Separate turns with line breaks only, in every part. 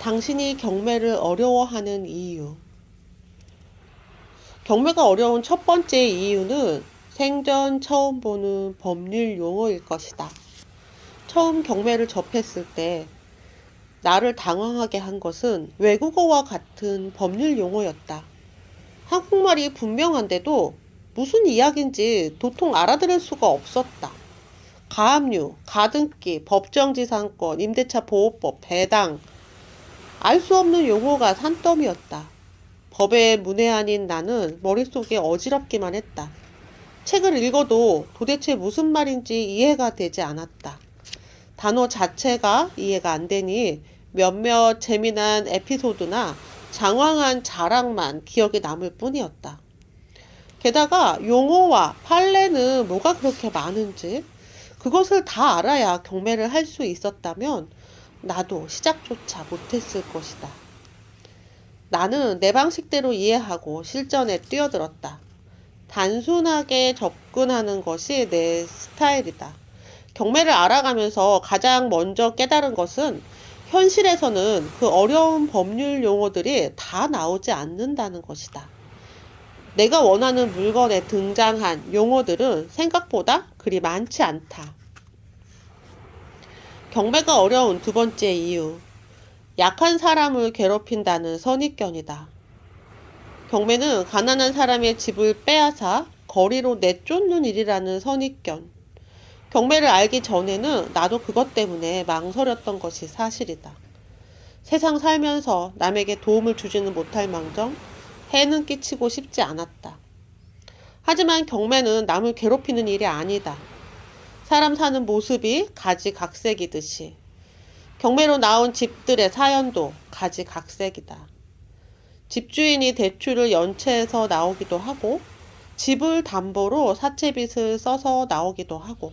당신이 경매를 어려워하는 이유. 경매가 어려운 첫 번째 이유는 생전 처음 보는 법률 용어일 것이다. 처음 경매를 접했을 때 나를 당황하게 한 것은 외국어와 같은 법률 용어였다. 한국말이 분명한데도 무슨 이야기인지 도통 알아들을 수가 없었다. 가압류, 가등기, 법정지상권, 임대차 보호법, 배당, 알 수 없는 용어가 산더미였다. 법의 문외한인 나는 머릿속에 어지럽기만 했다. 책을 읽어도 도대체 무슨 말인지 이해가 되지 않았다. 단어 자체가 이해가 안 되니 몇몇 재미난 에피소드나 장황한 자랑만 기억에 남을 뿐이었다. 게다가 용어와 판례는 뭐가 그렇게 많은지 그것을 다 알아야 경매를 할 수 있었다면 나도 시작조차 못했을 것이다. 나는 내 방식대로 이해하고 실전에 뛰어들었다. 단순하게 접근하는 것이 내 스타일이다. 경매를 알아가면서 가장 먼저 깨달은 것은 현실에서는 그 어려운 법률 용어들이 다 나오지 않는다는 것이다. 내가 원하는 물건에 등장한 용어들은 생각보다 그리 많지 않다. 경매가 어려운 두 번째 이유. 약한 사람을 괴롭힌다는 선입견이다. 경매는 가난한 사람의 집을 빼앗아 거리로 내쫓는 일이라는 선입견. 경매를 알기 전에는 나도 그것 때문에 망설였던 것이 사실이다. 세상 살면서 남에게 도움을 주지는 못할 망정 해는 끼치고 싶지 않았다. 하지만 경매는 남을 괴롭히는 일이 아니다. 사람 사는 모습이 가지각색이듯이 경매로 나온 집들의 사연도 가지각색이다. 집주인이 대출을 연체해서 나오기도 하고 집을 담보로 사채빚을 써서 나오기도 하고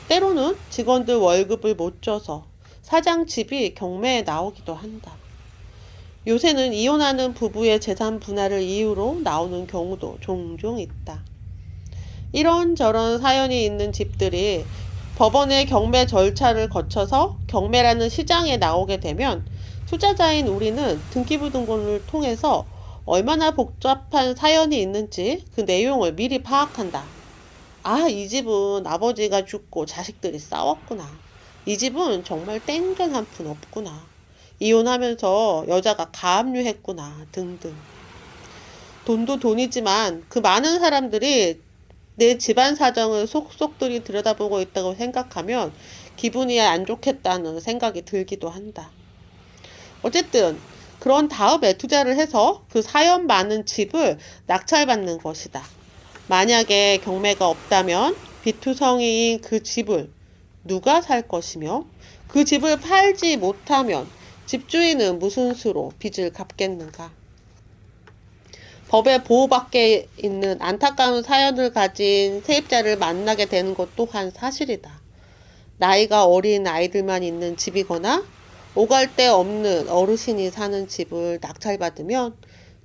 때로는 직원들 월급을 못 줘서 사장 집이 경매에 나오기도 한다. 요새는 이혼하는 부부의 재산 분할을 이유로 나오는 경우도 종종 있다. 이런저런 사연이 있는 집들이 법원의 경매 절차를 거쳐서 경매라는 시장에 나오게 되면 투자자인 우리는 등기부등본을 통해서 얼마나 복잡한 사연이 있는지 그 내용을 미리 파악한다. 아, 이 집은 아버지가 죽고 자식들이 싸웠구나. 이 집은 정말 땡전 한 푼 없구나. 이혼하면서 여자가 가압류했구나. 등등. 돈도 돈이지만 그 많은 사람들이 내 집안 사정을 속속들이 들여다보고 있다고 생각하면 기분이 안 좋겠다는 생각이 들기도 한다. 어쨌든 그런 다음에 투자를 해서 그 사연 많은 집을 낙찰받는 것이다. 만약에 경매가 없다면 비투성이인 그 집을 누가 살 것이며 그 집을 팔지 못하면 집주인은 무슨 수로 빚을 갚겠는가? 법의 보호밖에 있는 안타까운 사연을 가진 세입자를 만나게 되는 것 또한 사실이다. 나이가 어린 아이들만 있는 집이거나 오갈 데 없는 어르신이 사는 집을 낙찰받으면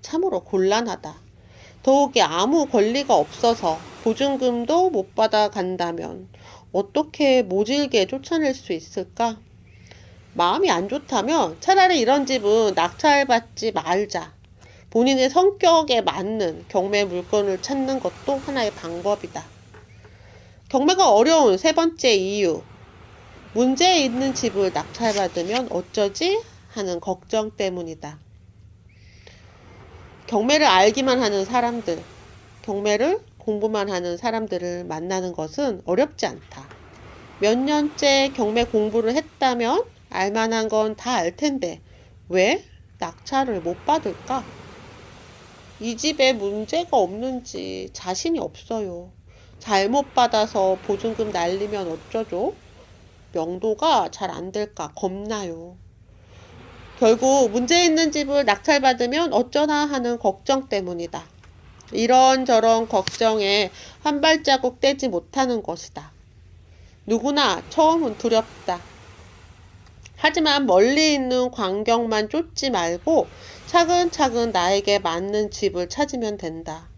참으로 곤란하다. 더욱이 아무 권리가 없어서 보증금도 못 받아 간다면 어떻게 모질게 쫓아낼 수 있을까? 마음이 안 좋다면 차라리 이런 집은 낙찰받지 말자. 본인의 성격에 맞는 경매 물건을 찾는 것도 하나의 방법이다. 경매가 어려운 세 번째 이유. 문제 있는 집을 낙찰받으면 어쩌지? 하는 걱정 때문이다. 경매를 알기만 하는 사람들, 경매를 공부만 하는 사람들을 만나는 것은 어렵지 않다. 몇 년째 경매 공부를 했다면 알만한 건 다 알 텐데 왜 낙찰을 못 받을까? 이 집에 문제가 없는지 자신이 없어요. 잘못 받아서 보증금 날리면 어쩌죠? 명도가 잘 안 될까 겁나요. 결국 문제 있는 집을 낙찰받으면 어쩌나 하는 걱정 때문이다. 이런저런 걱정에 한 발자국 떼지 못하는 것이다. 누구나 처음은 두렵다. 하지만 멀리 있는 광경만 쫓지 말고 차근차근 나에게 맞는 집을 찾으면 된다.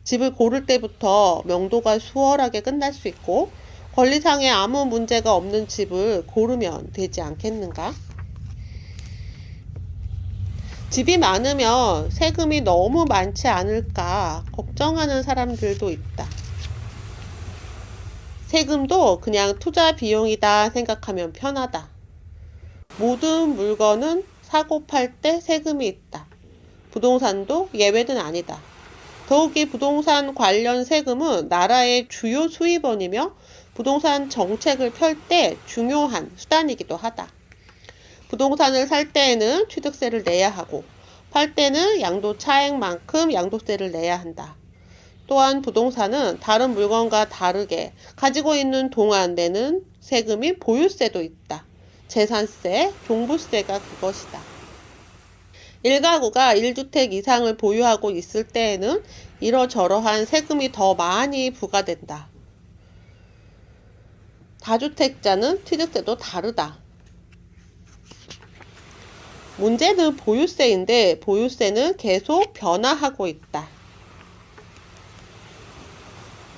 집을 고를 때부터 명도가 수월하게 끝날 수 있고 권리상에 아무 문제가 없는 집을 고르면 되지 않겠는가? 집이 많으면 세금이 너무 많지 않을까 걱정하는 사람들도 있다. 세금도 그냥 투자 비용이다 생각하면 편하다. 모든 물건은 사고 팔 때 세금이 있다. 부동산도 예외는 아니다. 더욱이 부동산 관련 세금은 나라의 주요 수입원이며 부동산 정책을 펼 때 중요한 수단이기도 하다. 부동산을 살 때에는 취득세를 내야 하고 팔 때는 양도 차액만큼 양도세를 내야 한다. 또한 부동산은 다른 물건과 다르게 가지고 있는 동안 내는 세금이 보유세도 있다. 재산세, 종부세가 그것이다. 1가구가 1주택 이상을 보유하고 있을 때에는 이러저러한 세금이 더 많이 부과된다. 다주택자는 취득세도 다르다. 문제는 보유세인데 보유세는 계속 변화하고 있다.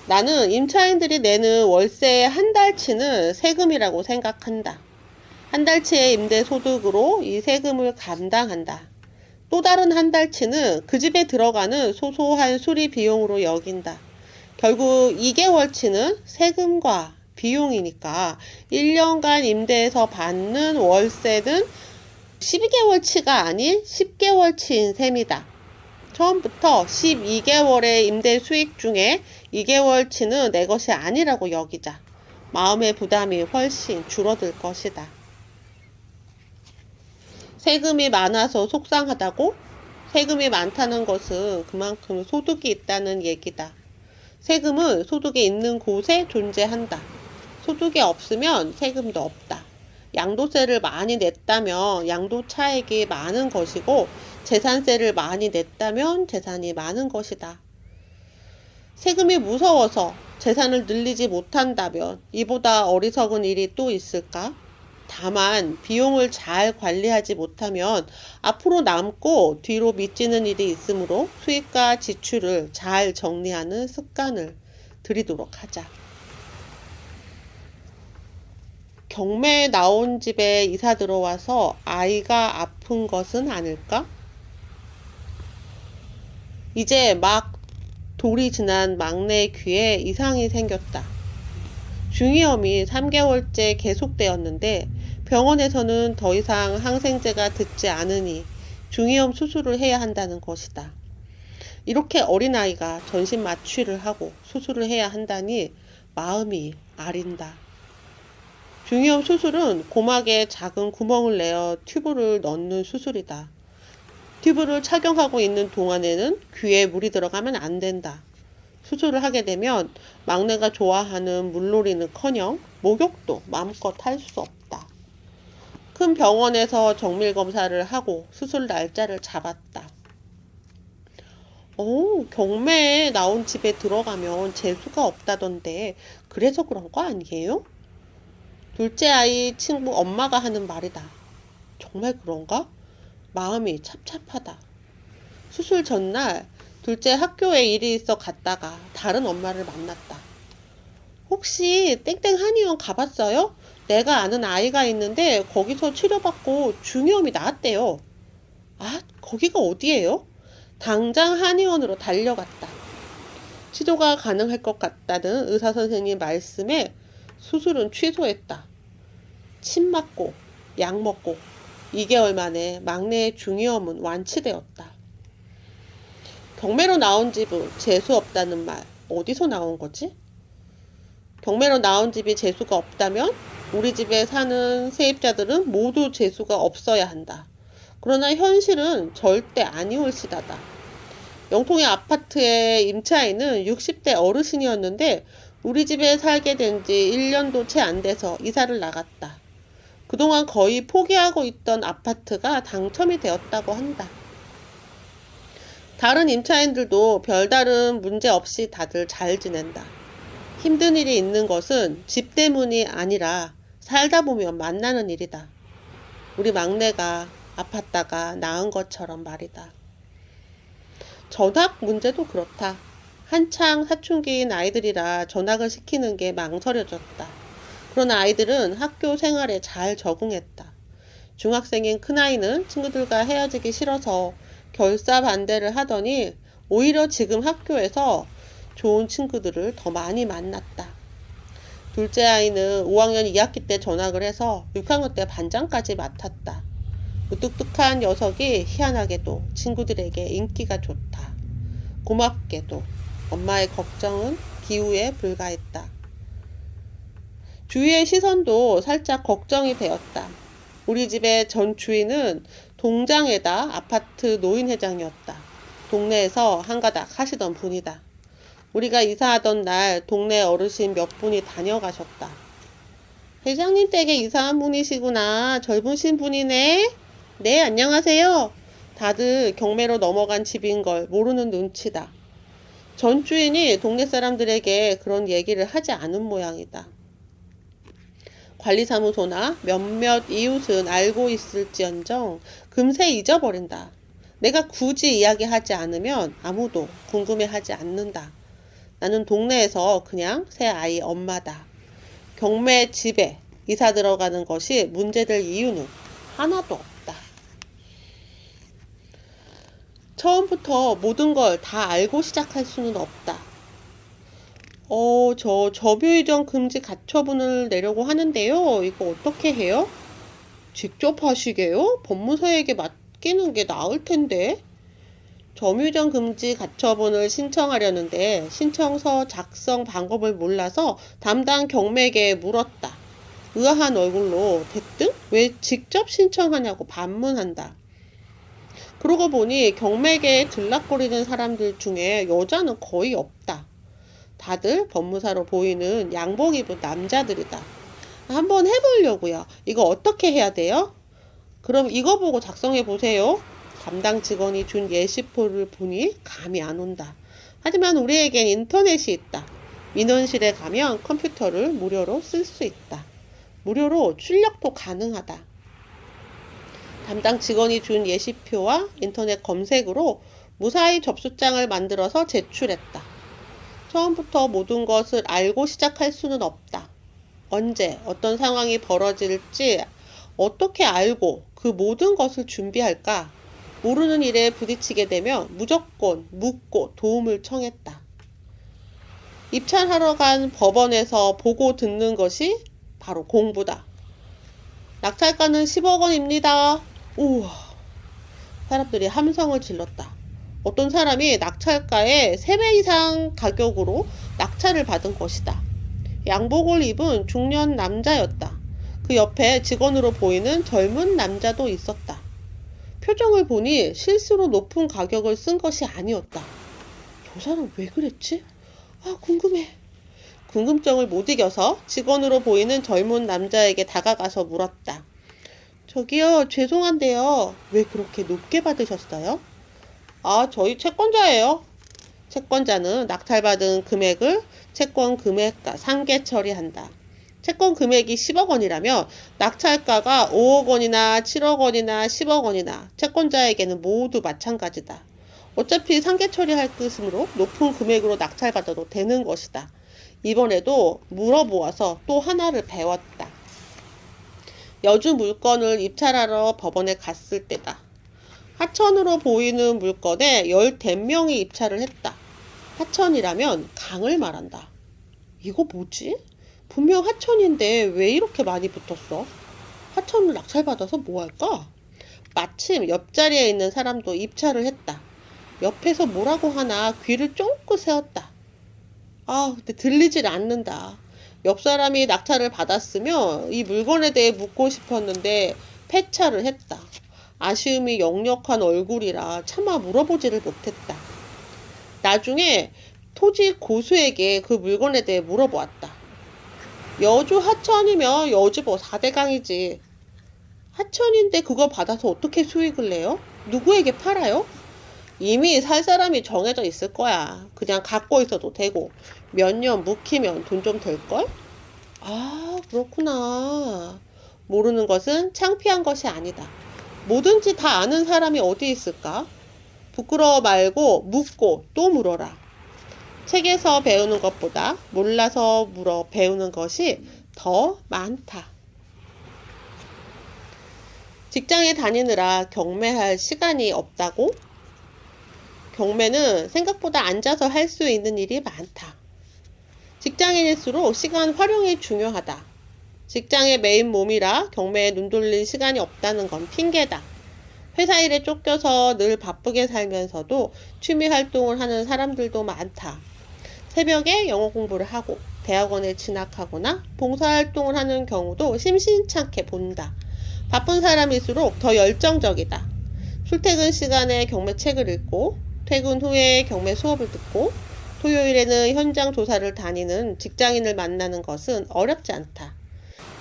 나는 임차인들이 내는 월세의 한 달치는 세금이라고 생각한다. 한 달치의 임대소득으로 이 세금을 감당한다. 또 다른 한 달치는 그 집에 들어가는 소소한 수리 비용으로 여긴다. 결국 2개월치는 세금과 비용이니까 1년간 임대에서 받는 월세는 12개월치가 아닌 10개월치인 셈이다. 처음부터 12개월의 임대 수익 중에 2개월치는 내 것이 아니라고 여기자. 마음의 부담이 훨씬 줄어들 것이다. 세금이 많아서 속상하다고? 세금이 많다는 것은 그만큼 소득이 있다는 얘기다. 세금은 소득이 있는 곳에 존재한다. 소득이 없으면 세금도 없다. 양도세를 많이 냈다면 양도 차익이 많은 것이고 재산세를 많이 냈다면 재산이 많은 것이다. 세금이 무서워서 재산을 늘리지 못한다면 이보다 어리석은 일이 또 있을까? 다만 비용을 잘 관리하지 못하면 앞으로 남고 뒤로 미치는 일이 있으므로 수입과 지출을 잘 정리하는 습관을 들이도록 하자. 경매에 나온 집에 이사 들어와서 아이가 아픈 것은 아닐까? 이제 막 돌이 지난 막내 귀에 이상이 생겼다. 중이염이 3개월째 계속되었는데 병원에서는 더 이상 항생제가 듣지 않으니 중이염 수술을 해야 한다는 것이다. 이렇게 어린아이가 전신 마취를 하고 수술을 해야 한다니 마음이 아린다. 중이염 수술은 고막에 작은 구멍을 내어 튜브를 넣는 수술이다. 튜브를 착용하고 있는 동안에는 귀에 물이 들어가면 안 된다. 수술을 하게 되면 막내가 좋아하는 물놀이는커녕 목욕도 마음껏 할 수 없다. 큰 병원에서 정밀 검사를 하고 수술 날짜를 잡았다. 경매에 나온 집에 들어가면 재수가 없다던데 그래서 그런 거 아니에요? 둘째 아이 친구 엄마가 하는 말이다. 정말 그런가? 마음이 찹찹하다. 수술 전날 둘째 학교에 일이 있어 갔다가 다른 엄마를 만났다. 혹시 땡땡 한의원 가봤어요? 내가 아는 아이가 있는데 거기서 치료받고 중이염이 나았대요. 아, 거기가 어디예요? 당장 한의원으로 달려갔다. 치료가 가능할 것 같다는 의사 선생님 말씀에 수술은 취소했다. 침 맞고 약 먹고 2개월 만에 막내의 중이염은 완치되었다. 경매로 나온 집은 재수 없다는 말 어디서 나온 거지? 경매로 나온 집이 재수가 없다면 우리 집에 사는 세입자들은 모두 재수가 없어야 한다. 그러나 현실은 절대 아니올시다다. 영통의 아파트의 임차인은 60대 어르신이었는데 우리 집에 살게 된 지 1년도 채 안 돼서 이사를 나갔다. 그동안 거의 포기하고 있던 아파트가 당첨이 되었다고 한다. 다른 임차인들도 별다른 문제 없이 다들 잘 지낸다. 힘든 일이 있는 것은 집 때문이 아니라 살다 보면 만나는 일이다. 우리 막내가 아팠다가 나은 것처럼 말이다. 전학 문제도 그렇다. 한창 사춘기인 아이들이라 전학을 시키는 게 망설여졌다. 그러나 아이들은 학교 생활에 잘 적응했다. 중학생인 큰아이는 친구들과 헤어지기 싫어서 결사 반대를 하더니 오히려 지금 학교에서 좋은 친구들을 더 많이 만났다. 둘째 아이는 5학년 2학기 때 전학을 해서 6학년 때 반장까지 맡았다. 무뚝뚝한 녀석이 희한하게도 친구들에게 인기가 좋다. 고맙게도 엄마의 걱정은 기우에 불과했다. 주위의 시선도 살짝 걱정이 되었다. 우리 집의 전 주인은 동장에다 아파트 노인회장이었다. 동네에서 한가닥 하시던 분이다. 우리가 이사하던 날 동네 어르신 몇 분이 다녀가셨다. 회장님 댁에 이사한 분이시구나. 젊으신 분이네. 네, 안녕하세요. 다들 경매로 넘어간 집인 걸 모르는 눈치다. 전 주인이 동네 사람들에게 그런 얘기를 하지 않은 모양이다. 관리사무소나 몇몇 이웃은 알고 있을지언정 금세 잊어버린다. 내가 굳이 이야기하지 않으면 아무도 궁금해하지 않는다. 나는 동네에서 그냥 새 아이 엄마다. 경매 집에 이사 들어가는 것이 문제될 이유는 하나도 없다. 처음부터 모든 걸 다 알고 시작할 수는 없다. 저 점유이전 금지 가처분을 내려고 하는데요. 이거 어떻게 해요? 직접 하시게요? 법무사에게 맡기는 게 나을 텐데. 점유이전 금지 가처분을 신청하려는데 신청서 작성 방법을 몰라서 담당 경매계에 물었다. 의아한 얼굴로 대뜸 왜 직접 신청하냐고 반문한다. 그러고 보니 경매계에 들락거리는 사람들 중에 여자는 거의 없다. 다들 법무사로 보이는 양복 입은 남자들이다. 한번 해보려고요. 이거 어떻게 해야 돼요? 그럼 이거 보고 작성해 보세요. 담당 직원이 준 예시표를 보니 감이 안 온다. 하지만 우리에겐 인터넷이 있다. 민원실에 가면 컴퓨터를 무료로 쓸 수 있다. 무료로 출력도 가능하다. 담당 직원이 준 예시표와 인터넷 검색으로 무사히 접수장을 만들어서 제출했다. 처음부터 모든 것을 알고 시작할 수는 없다. 언제 어떤 상황이 벌어질지 어떻게 알고 그 모든 것을 준비할까? 모르는 일에 부딪히게 되면 무조건 묻고 도움을 청했다. 입찰하러 간 법원에서 보고 듣는 것이 바로 공부다. 낙찰가는 10억 원입니다. 우와. 사람들이 함성을 질렀다. 어떤 사람이 낙찰가의 3배 이상 가격으로 낙찰을 받은 것이다. 양복을 입은 중년 남자였다. 그 옆에 직원으로 보이는 젊은 남자도 있었다. 표정을 보니 실수로 높은 가격을 쓴 것이 아니었다. 저 사람 왜 그랬지? 궁금해. 궁금증을 못 이겨서 직원으로 보이는 젊은 남자에게 다가가서 물었다. 저기요, 죄송한데요. 왜 그렇게 높게 받으셨어요? 저희 채권자예요. 채권자는 낙찰받은 금액을 채권 금액과 상계 처리한다. 채권 금액이 10억 원이라면 낙찰가가 5억 원이나 7억 원이나 10억 원이나 채권자에게는 모두 마찬가지다. 어차피 상계 처리할 것이므로 높은 금액으로 낙찰받아도 되는 것이다. 이번에도 물어보아서 또 하나를 배웠다. 여주 물건을 입찰하러 법원에 갔을 때다. 하천으로 보이는 물건에 14명이 입찰을 했다. 하천이라면 강을 말한다. 이거 뭐지? 분명 하천인데 왜 이렇게 많이 붙었어? 하천을 낙찰받아서 뭐 할까? 마침 옆자리에 있는 사람도 입찰을 했다. 옆에서 뭐라고 하나 귀를 쫑긋 세웠다. 근데 들리질 않는다. 옆 사람이 낙찰을 받았으며 이 물건에 대해 묻고 싶었는데 폐차를 했다. 아쉬움이 역력한 얼굴이라 차마 물어보지를 못했다. 나중에 토지 고수에게 그 물건에 대해 물어보았다. 여주 하천이면 여주보 4대강이지. 하천인데 그거 받아서 어떻게 수익을 내요? 누구에게 팔아요? 이미 살 사람이 정해져 있을 거야. 그냥 갖고 있어도 되고 몇 년 묵히면 돈 좀 될걸? 그렇구나. 모르는 것은 창피한 것이 아니다. 뭐든지 다 아는 사람이 어디 있을까? 부끄러워 말고 묻고 또 물어라. 책에서 배우는 것보다 몰라서 물어 배우는 것이 더 많다. 직장에 다니느라 경매할 시간이 없다고? 경매는 생각보다 앉아서 할 수 있는 일이 많다. 직장인일수록 시간 활용이 중요하다. 직장의 메인 몸이라 경매에 눈 돌릴 시간이 없다는 건 핑계다. 회사 일에 쫓겨서 늘 바쁘게 살면서도 취미 활동을 하는 사람들도 많다. 새벽에 영어 공부를 하고 대학원에 진학하거나 봉사활동을 하는 경우도 심심찮게 본다. 바쁜 사람일수록 더 열정적이다. 출퇴근 시간에 경매책을 읽고 퇴근 후에 경매 수업을 듣고 토요일에는 현장 조사를 다니는 직장인을 만나는 것은 어렵지 않다.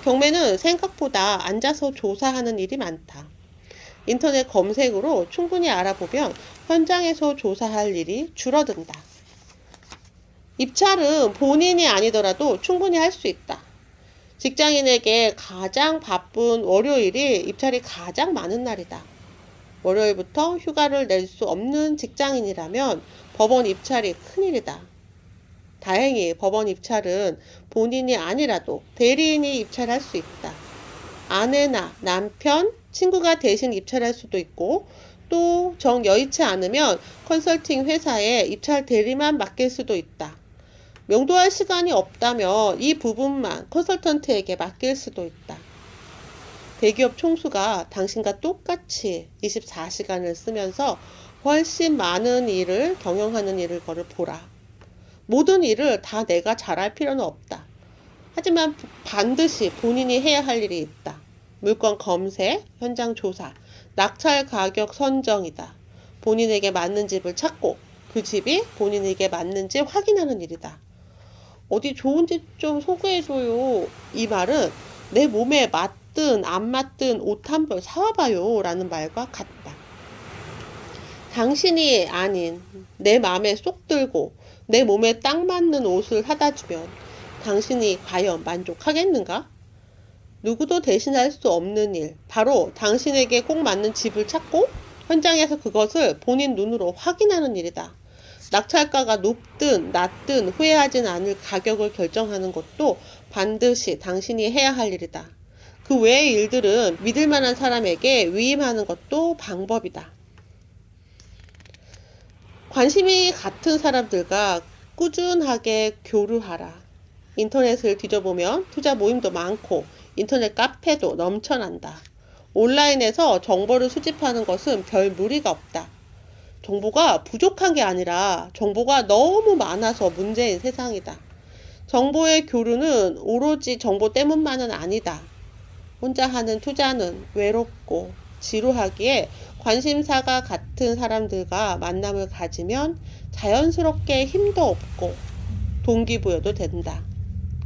경매는 생각보다 앉아서 조사하는 일이 많다. 인터넷 검색으로 충분히 알아보면 현장에서 조사할 일이 줄어든다. 입찰은 본인이 아니더라도 충분히 할 수 있다. 직장인에게 가장 바쁜 월요일이 입찰이 가장 많은 날이다. 월요일부터 휴가를 낼 수 없는 직장인이라면 법원 입찰이 큰일이다. 다행히 법원 입찰은 본인이 아니라도 대리인이 입찰할 수 있다. 아내나 남편, 친구가 대신 입찰할 수도 있고 또 정 여의치 않으면 컨설팅 회사에 입찰 대리만 맡길 수도 있다. 명도할 시간이 없다면 이 부분만 컨설턴트에게 맡길 수도 있다. 대기업 총수가 당신과 똑같이 24시간을 쓰면서 훨씬 많은 일을 경영하는 일을 보라. 모든 일을 다 내가 잘할 필요는 없다. 하지만 반드시 본인이 해야 할 일이 있다. 물건 검색, 현장 조사, 낙찰 가격 선정이다. 본인에게 맞는 집을 찾고 그 집이 본인에게 맞는지 확인하는 일이다. 어디 좋은 집 좀 소개해줘요. 이 말은 내 몸에 맞든 안 맞든 옷 한 벌 사와봐요 라는 말과 같다. 당신이 아닌 내 마음에 쏙 들고 내 몸에 딱 맞는 옷을 사다 주면 당신이 과연 만족하겠는가? 누구도 대신할 수 없는 일, 바로 당신에게 꼭 맞는 집을 찾고 현장에서 그것을 본인 눈으로 확인하는 일이다. 낙찰가가 높든 낮든 후회하진 않을 가격을 결정하는 것도 반드시 당신이 해야 할 일이다. 그 외의 일들은 믿을 만한 사람에게 위임하는 것도 방법이다. 관심이 같은 사람들과 꾸준하게 교류하라. 인터넷을 뒤져보면 투자 모임도 많고 인터넷 카페도 넘쳐난다. 온라인에서 정보를 수집하는 것은 별 무리가 없다. 정보가 부족한 게 아니라 정보가 너무 많아서 문제인 세상이다. 정보의 교류는 오로지 정보 때문만은 아니다. 혼자 하는 투자는 외롭고 지루하기에 관심사가 같은 사람들과 만남을 가지면 자연스럽게 힘도 없고 동기부여도 된다.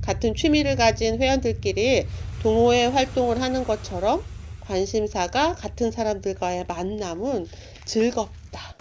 같은 취미를 가진 회원들끼리 동호회 활동을 하는 것처럼 관심사가 같은 사람들과의 만남은 즐겁다.